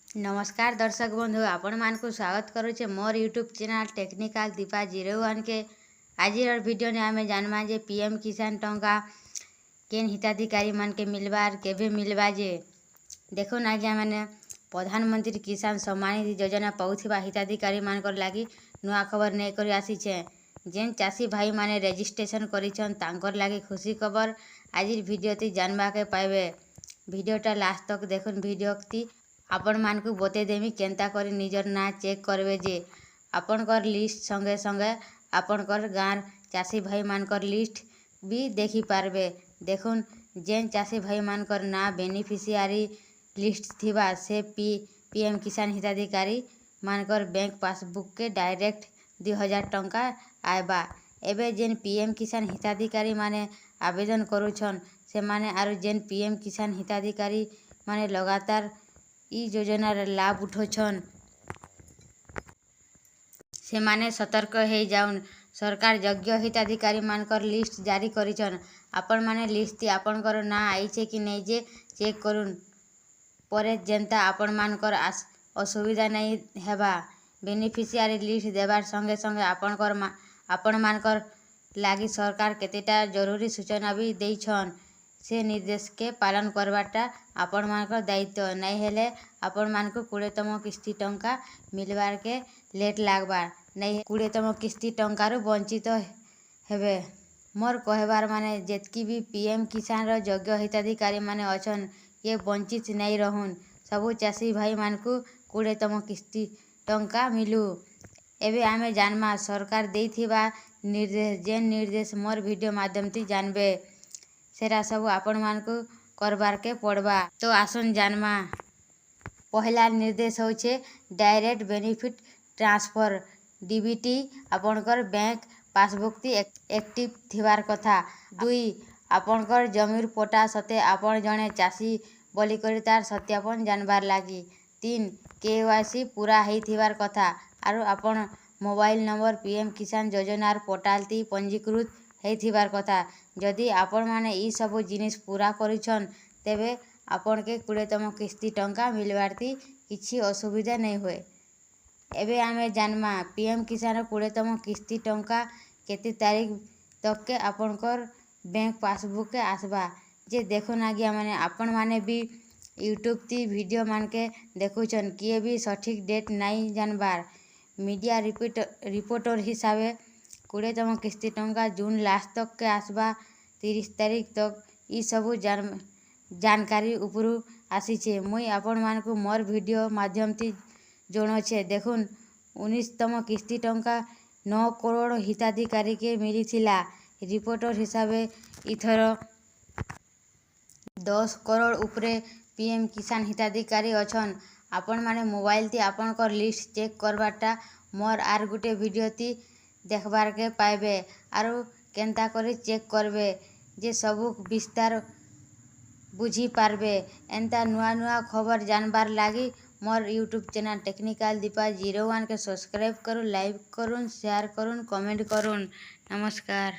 नमस्कार दर्शक बंधु आपण मानकु स्वागत करुचे मोर यूट्यूब चैनल टेक्निकल दीपा 01 के। आज वीडियो ने आमे जानवा जे पीएम किसान टंका केन हिताधिकारी मान के मिलबार केबे मिलबा जे देखो ना जे माने प्रधानमंत्री किसान सम्मान निधि योजना पाउथिबा हिताधिकारी मानकर लागी नुआ खबर नै करी आसी छे। जेन चासी भाई माने रजिस्ट्रेशन करिछन तांकर लागी खुशी खबर आज वीडियो ती जानबा के पाइबे। वीडियोटा लास्ट तक देखुन। वीडियो ती आपण मानकु बते देमी केनता करी निजर ना चेक करबे जे आपनकर लिस्ट संगे संगे आपनकर गाँर चासी भाई मानकर लिस्ट भी देखी पारबे। देखुन जेन चासी भाई मानकर ना बेनिफिशियरी लिस्ट थिबा से पीएम किसान हिताधिकारी मानकर बैंक पासबुक के डायरेक्ट 2000 टंका आएबा। एबे जेन पीएम किसान हिताधिकारी माने आवेदन करुछन से माने आरु जेन पीएम किसान हिताधिकारी माने लगातार ई योजनार लाभ उठोछन से माने सतर्क हे जाउन। सरकार योग्य हिताधिकारी मानकर लिस्ट जारी करिछन। आपण माने लिस्ट ती आपनकर ना आइछे कि नै जे चेक करुन परे जेंता आपण मानकर असुविधा नै हेबा। बेनिफिशियरी लिस्ट देबार संगे संगे आपण मानकर लागी सरकार केतेटा जरूरी सूचना भी देइछन। से निर्देश के पालन करवाटा आपण मानकर दायित्व नै हेले आपण मानकु 20तम किस्ती टंका मिलबार के लेट लागबा नै 20तम किस्ती टंकारु वंचित हेबे। मोर कहबार माने जेतकी भी पीएम किसान रो योग्य हिताधिकारी माने अछन ये वंचित नै रहून। सबु चासी भाई मानकु 20तम किस्ती टंका मिलू। एबे आमे जानमा सरकार देइथिबा निर्देश जेन निर्देश मोर वीडियो माध्यम ती जानबे सेरा सब आपण मानकु करबार के पड़बा। तो आसन जानमा पहला निर्देश होचे डायरेक्ट बेनिफिट ट्रांसफर डीबीटी आपनकर बैंक पासबुक ती एक्टिव थिबार कथा। 2 आपनकर जमीर पटा सते आपण जणे चासी बोली करी तार सत्यापन जानबार लागी। 3 केवाईसी पूरा हेई थिबार कथा आरु आपण मोबाइल नंबर पीएम किसान योजनार पोर्टल ती पंजीकृत हेई थिबार कथा। जदि आपण माने ई सबु जिनिस पूरा करिछन तेबे आपण के 20तम किस्ती टंका मिलबार ती किछि असुविधा नै होय। एबे आमे जानमा पीएम किसान 20तम किस्ती टंका केते तारीख तक के आपनकर बैंक पासबुक के आसबा जे देखो ना गया माने आपण माने भी यूट्यूब ती वीडियो मान के देखुछन किए भी सठिक डेट नाइ जानबार। मीडिया रिपोर्टर हिसाबे 20तम किस्ती टंका जून लास्ट तक के आसबा 30 तारीख तक ई सबु जानकारी उपरु आसीछे। मुई आपण मानकु मोर वीडियो माध्यम ती जणोछे। देखुन 19तम किस्ती टंका 9 करोड़ हिताधिकारी के मिलिथिला। रिपोर्टर हिसाबे इथर 10 करोड़ उपरे पीएम किसान हिताधिकारी अछन। आपण माने मोबाइल ती आपनकर list check करबाटा more are Gute video ती देखबार के पाइबे आरु केनता करी चेक करबे जे सबु विस्तार बुझी पारबे। एंता नुआ नुआ खबर जानबार लागी मोर यूट्यूब चैनल टेक्निकल दीपा 01 के सब्सक्राइब करुन, लाइक करुन, शेयर करुन, कमेंट करुन। नमस्कार।